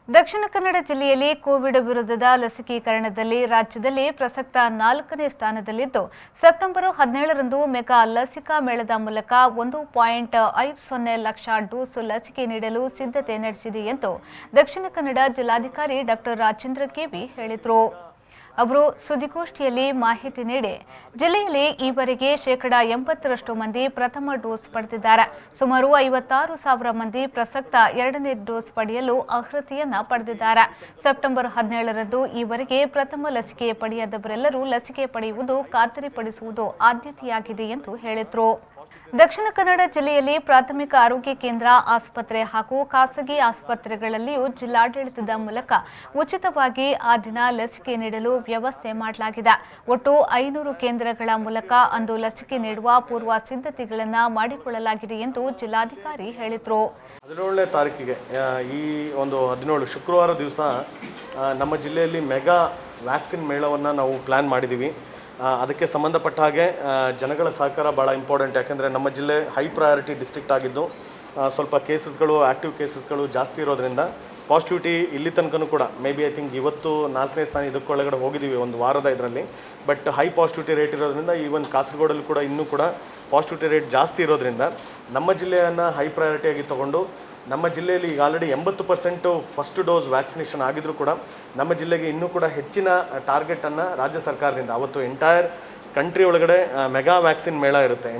ದಕ್ಷಿಣ ಕನ್ನಡ ಜಿಲ್ಲೆಯಲ್ಲಿ ಕೋವಿಡ್ ವಿರುದ್ಧದ ಲಸಿಕೀಕರಣದಲ್ಲಿ ರಾಜ್ಯದಲ್ಲಿ ಪ್ರಸಕ್ತ 4ನೇ ಸ್ಥಾನದಲ್ಲಿದ್ದು, ಸೆಪ್ಟೆಂಬರ್ 17ರಂದು ಮೆಗಾ ಲಸಿಕಾ ಮೇಳದ ಮೂಲಕ 1.50 ಲಕ್ಷ ಡೋಸ್ ಲಸಿಕೆ ನೀಡಲು ಸಿದ್ಧತೆ ನಡೆಸಿದೆ ಎಂದು ದಕ್ಷಿಣ ಕನ್ನಡ ಜಿಲ್ಲಾಧಿಕಾರಿ ಡಾಕ್ಟರ್ ರಾಜೇಂದ್ರ ಕೆವಿ ಹೇಳಿದರು. ಅವರು ಸುದ್ದಿಗೋಷ್ಠಿಯಲ್ಲಿ ಮಾಹಿತಿ ನೀಡಿ, ಜಿಲ್ಲೆಯಲ್ಲಿ ಈವರೆಗೆ 80% ಮಂದಿ ಪ್ರಥಮ ಡೋಸ್ ಪಡೆದಿದ್ದಾರೆ. ಸುಮಾರು 56,000 ಮಂದಿ ಪ್ರಸಕ್ತ 2ನೇ ಡೋಸ್ ಪಡೆಯಲು ಅರ್ಹತೆಯನ್ನ ಪಡೆದಿದ್ದಾರೆ. ಸೆಪ್ಟೆಂಬರ್ 17ರಂದು ಈವರೆಗೆ ಪ್ರಥಮ ಲಸಿಕೆ ಪಡೆಯದವರೆಲ್ಲರೂ ಲಸಿಕೆ ಪಡೆಯುವುದು ಖಾತರಿಪಡಿಸುವುದು ಆದ್ಯತೆಯಾಗಿದೆ ಎಂದು ಹೇಳಿದರು. ದಕ್ಷಿಣ ಕನ್ನಡ ಜಿಲ್ಲೆಯಲ್ಲಿ ಪ್ರಾಥಮಿಕ ಆರೋಗ್ಯ ಕೇಂದ್ರ, ಆಸ್ಪತ್ರೆ ಹಾಗೂ ಖಾಸಗಿ ಆಸ್ಪತ್ರೆಗಳಲ್ಲಿಯೂ ಜಿಲ್ಲಾಡಳಿತದ ಮೂಲಕ ಉಚಿತವಾಗಿ ಆ ದಿನ ಲಸಿಕೆ ನೀಡಲು ವ್ಯವಸ್ಥೆ ಮಾಡಲಾಗಿದೆ. ಒಟ್ಟು 500 ಕೇಂದ್ರಗಳ ಮೂಲಕ ಅಂದು ಲಸಿಕೆ ನೀಡುವ ಪೂರ್ವ ಸಿದ್ಧತೆಗಳನ್ನು ಮಾಡಿಕೊಳ್ಳಲಾಗಿದೆ ಎಂದು ಜಿಲ್ಲಾಧಿಕಾರಿ ಹೇಳಿದರು. 17ನೇ ತಾರೀಕಿಗೆ ಈ ಒಂದು 17 ಶುಕ್ರವಾರ ದಿವಸ ನಮ್ಮ ಜಿಲ್ಲೆಯಲ್ಲಿ ಮೆಗಾ ವ್ಯಾಕ್ಸಿನ್ ಮೇಳವನ್ನು ನಾವು ಪ್ಲ್ಯಾನ್ ಮಾಡಿದ್ದೀವಿ. ಅದಕ್ಕೆ ಸಂಬಂಧಪಟ್ಟ ಹಾಗೆ ಜನಗಳ ಸಹಕಾರ ಭಾಳ ಇಂಪಾರ್ಟೆಂಟ್. ಯಾಕೆಂದರೆ ನಮ್ಮ ಜಿಲ್ಲೆ ಹೈ ಪ್ರಯಾರಿಟಿ ಡಿಸ್ಟ್ರಿಕ್ಟ್ ಆಗಿದ್ದು ಸ್ವಲ್ಪ ಕೇಸಸ್ಗಳು, ಆ್ಯಕ್ಟಿವ್ ಕೇಸಸ್ಗಳು ಜಾಸ್ತಿ ಇರೋದ್ರಿಂದ ಪಾಸಿಟಿವಿಟಿ ಇಲ್ಲಿ ತನಕನೂ ಕೂಡ ಐ ಥಿಂಕ್ ಇವತ್ತು 4ನೇ ಸ್ಥಾನ ಇದಕ್ಕೊಳಗಡೆ ಹೋಗಿದ್ದೀವಿ ಒಂದು ವಾರದ ಇದರಲ್ಲಿ. ಬಟ್ ಹೈ ಪಾಸಿಟಿವಿಟಿ ರೇಟ್ ಇರೋದ್ರಿಂದ ಈವನ್ ಕಾಸರಗೋಡಲ್ಲಿ ಕೂಡ ಇನ್ನೂ ಕೂಡ ಪಾಸಿಟಿವಿಟಿ ರೇಟ್ ಜಾಸ್ತಿ ಇರೋದ್ರಿಂದ ನಮ್ಮ ಜಿಲ್ಲೆಯನ್ನು ಹೈ ಪ್ರಯಾರಿಟಿಯಾಗಿ ತೊಗೊಂಡು ನಮ್ಮ ಜಿಲ್ಲೆಯಲ್ಲಿ ಈಗ ಆಲ್ರೆಡಿ 80% ಫಸ್ಟ್ ಡೋಸ್ ವ್ಯಾಕ್ಸಿನೇಷನ್ ಆಗಿದ್ರೂ ಕೂಡ ನಮ್ಮ ಜಿಲ್ಲೆಗೆ ಇನ್ನೂ ಕೂಡ ಹೆಚ್ಚಿನ ಟಾರ್ಗೆಟನ್ನು ರಾಜ್ಯ ಸರ್ಕಾರದಿಂದ ಅವತ್ತು ಎಂಟೈರ್ ಕಂಟ್ರಿ ಒಳಗಡೆ ಮೆಗಾ ವ್ಯಾಕ್ಸಿನ್ ಮೇಳ ಇರುತ್ತೆ.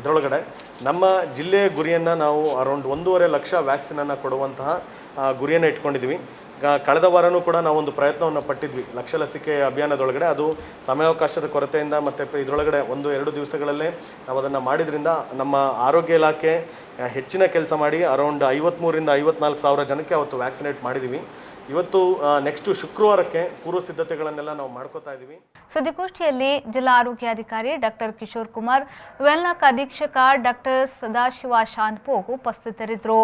ಇದರೊಳಗಡೆ ನಮ್ಮ ಜಿಲ್ಲೆಯ ಗುರಿಯನ್ನು ನಾವು ಅರೌಂಡ್ 1.5 ಲಕ್ಷ ವ್ಯಾಕ್ಸಿನನ್ನು ಕೊಡುವಂತಹ ಗುರಿಯನ್ನು ಇಟ್ಕೊಂಡಿದ್ದೀವಿ. ಕಳೆದ ವಾರನೂ ಕೂಡ ನಾವೊಂದು ಪ್ರಯತ್ನವನ್ನು ಪಟ್ಟಿದ್ವಿ ಲಕ್ಷ ಲಸಿಕೆ ಅಭಿಯಾನದೊಳಗಡೆ. ಅದು ಸಮಯಾವಕಾಶದ ಕೊರತೆಯಿಂದ ಮತ್ತು ಇದರೊಳಗಡೆ 1-2 ದಿವಸಗಳಲ್ಲೇ ನಾವು ಅದನ್ನು ಮಾಡಿದ್ರಿಂದ ನಮ್ಮ ಆರೋಗ್ಯ ಇಲಾಖೆ ಹೆಚ್ಚಿನ ಕೆಲಸ ಮಾಡಿ ಅರೌಂಡ್ 53,000 ರಿಂದ 54,000 ಜನಕ್ಕೆ ಅವತ್ತು ವ್ಯಾಕ್ಸಿನೇಟ್ ಮಾಡಿದ್ದೀವಿ. ಇವತ್ತು ನೆಕ್ಸ್ಟ್ ಶುಕ್ರವಾರಕ್ಕೆ ಪೂರ್ವ ಸಿದ್ಧತೆಗಳನ್ನೆಲ್ಲ ನಾವು ಮಾಡ್ಕೋತಾ ಇದ್ದೀವಿ. ಸುದ್ದಿಗೋಷ್ಠಿಯಲ್ಲಿ ಜಿಲ್ಲಾ ಆರೋಗ್ಯಾಧಿಕಾರಿ ಡಾಕ್ಟರ್ ಕಿಶೋರ್ ಕುಮಾರ್, ವೆಲ್ನಾಕ್ ಅಧೀಕ್ಷಕ ಡಾಕ್ಟರ್ ಸದಾಶಿವ ಶಾನ್ಭೋಗ್ ಉಪಸ್ಥಿತರಿದ್ದರು.